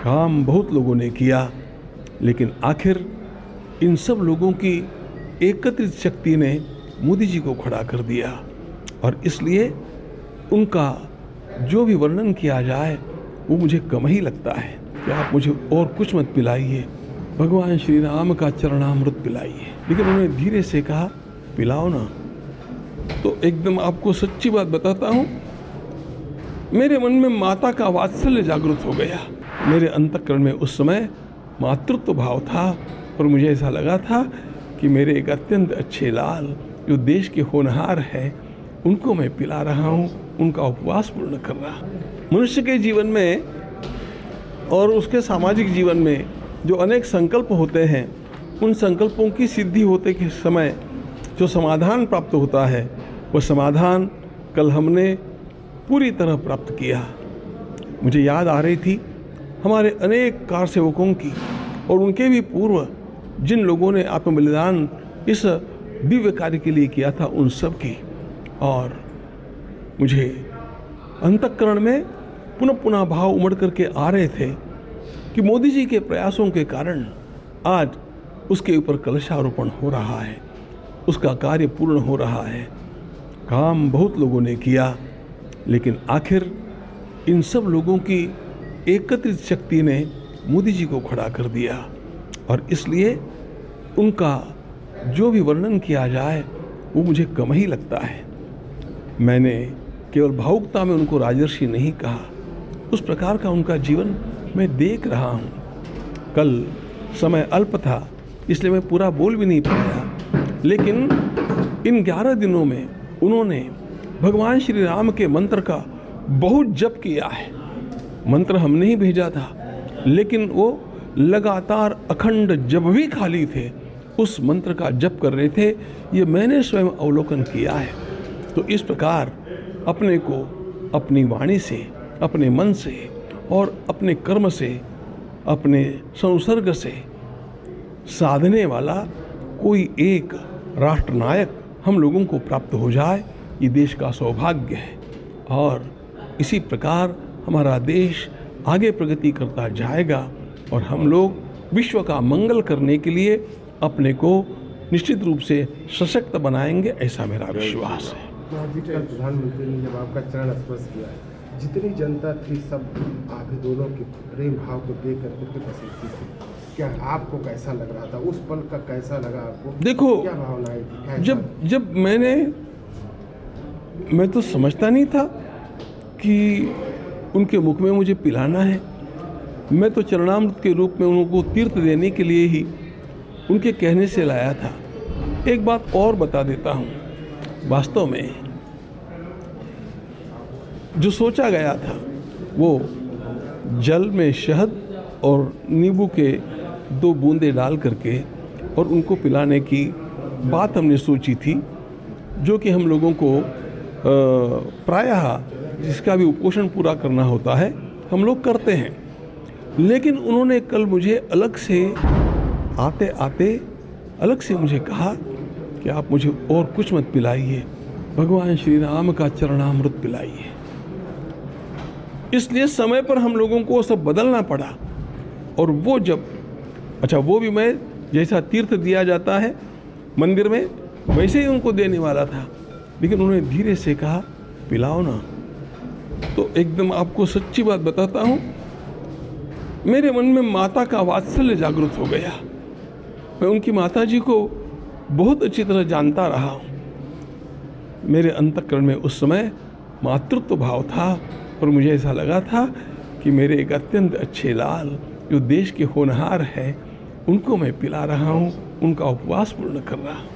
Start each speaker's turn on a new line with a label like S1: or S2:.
S1: काम बहुत लोगों ने किया, लेकिन आखिर इन सब लोगों की एकत्रित शक्ति ने मोदी जी को खड़ा कर दिया। और इसलिए उनका जो भी वर्णन किया जाए वो मुझे कम ही लगता है कि आप मुझे और कुछ मत पिलाइए, भगवान श्री राम का चरणामृत पिलाइए। लेकिन उन्होंने धीरे से कहा, पिलाओ ना। तो एकदम आपको सच्ची बात बताता हूँ, मेरे मन में माता का वात्सल्य जागृत हो गया। मेरे अंतःकरण में उस समय मातृत्व भाव था और मुझे ऐसा लगा था कि मेरे एक अत्यंत अच्छे लाल जो देश के होनहार हैं उनको मैं पिला रहा हूँ, उनका उपवास पूर्ण कर रहा हूँ। मनुष्य के जीवन में और उसके सामाजिक जीवन में जो अनेक संकल्प होते हैं, उन संकल्पों की सिद्धि होते के समय जो समाधान प्राप्त होता है, वह समाधान कल हमने पूरी तरह प्राप्त किया। मुझे याद आ रही थी हमारे अनेक कार सेवकों की और उनके भी पूर्व जिन लोगों ने आत्म बलिदान इस दिव्य कार्य के लिए किया था, उन सब की। और मुझे अंतःकरण में पुनः पुनः भाव उमड़ करके आ रहे थे कि मोदी जी के प्रयासों के कारण आज उसके ऊपर कलशारोपण हो रहा है, उसका कार्य पूर्ण हो रहा है। काम बहुत लोगों ने किया, लेकिन आखिर इन सब लोगों की एकत्रित शक्ति ने मोदी जी को खड़ा कर दिया। और इसलिए उनका जो भी वर्णन किया जाए वो मुझे कम ही लगता है। मैंने केवल भावुकता में उनको राजर्षि नहीं कहा, उस प्रकार का उनका जीवन मैं देख रहा हूँ। कल समय अल्प था इसलिए मैं पूरा बोल भी नहीं पाया, लेकिन इन 11 दिनों में उन्होंने भगवान श्री राम के मंत्र का बहुत जप किया है। मंत्र हमने ही भेजा था, लेकिन वो लगातार अखंड जब भी खाली थे उस मंत्र का जप कर रहे थे। ये मैंने स्वयं अवलोकन किया है। तो इस प्रकार अपने को अपनी वाणी से, अपने मन से और अपने कर्म से, अपने संसर्ग से साधने वाला कोई एक राष्ट्रनायक हम लोगों को प्राप्त हो जाए, ये देश का सौभाग्य है। और इसी प्रकार हमारा देश आगे प्रगति करता जाएगा और हम लोग विश्व का मंगल करने के लिए अपने को निश्चित रूप से सशक्त बनाएंगे, ऐसा मेरा विश्वास है।
S2: प्रधानमंत्री ने जब आपका चरण स्पर्श किया, जितनी जनता थी सब आप दोनों के प्रेम भाव को देख करके पसंद थी। क्या आपको कैसा लग रहा था उस पल का, कैसा लगा आपको?
S1: देखो,
S2: क्या भावनाएं थी?
S1: जब मैं तो समझता नहीं था कि उनके मुख में मुझे पिलाना है। मैं तो चरणामृत के रूप में उनको तीर्थ देने के लिए ही उनके कहने से लाया था। एक बात और बता देता हूँ, वास्तव में जो सोचा गया था वो जल में शहद और नींबू के 2 बूंदे डाल करके और उनको पिलाने की बात हमने सोची थी, जो कि हम लोगों को प्रायः जिसका भी उपोषण पूरा करना होता है हम लोग करते हैं। लेकिन उन्होंने कल मुझे अलग से आते आते अलग से मुझे कहा कि आप मुझे और कुछ मत पिलाइए, भगवान श्री राम का चरणामृत पिलाइए। इसलिए समय पर हम लोगों को सब बदलना पड़ा। और वो जब वो भी मैं जैसा तीर्थ दिया जाता है मंदिर में वैसे ही उनको देने वाला था, लेकिन उन्होंने धीरे से कहा, पिलाओ ना। तो एकदम आपको सच्ची बात बताता हूँ, मेरे मन में माता का वात्सल्य जागृत हो गया। मैं उनकी माता जी को बहुत अच्छी तरह जानता रहा हूँ। मेरे अंतःकरण में उस समय मातृत्व भाव था और मुझे ऐसा लगा था कि मेरे एक अत्यंत अच्छे लाल जो देश के होनहार हैं उनको मैं पिला रहा हूँ, उनका उपवास पूर्ण कर रहा हूँ।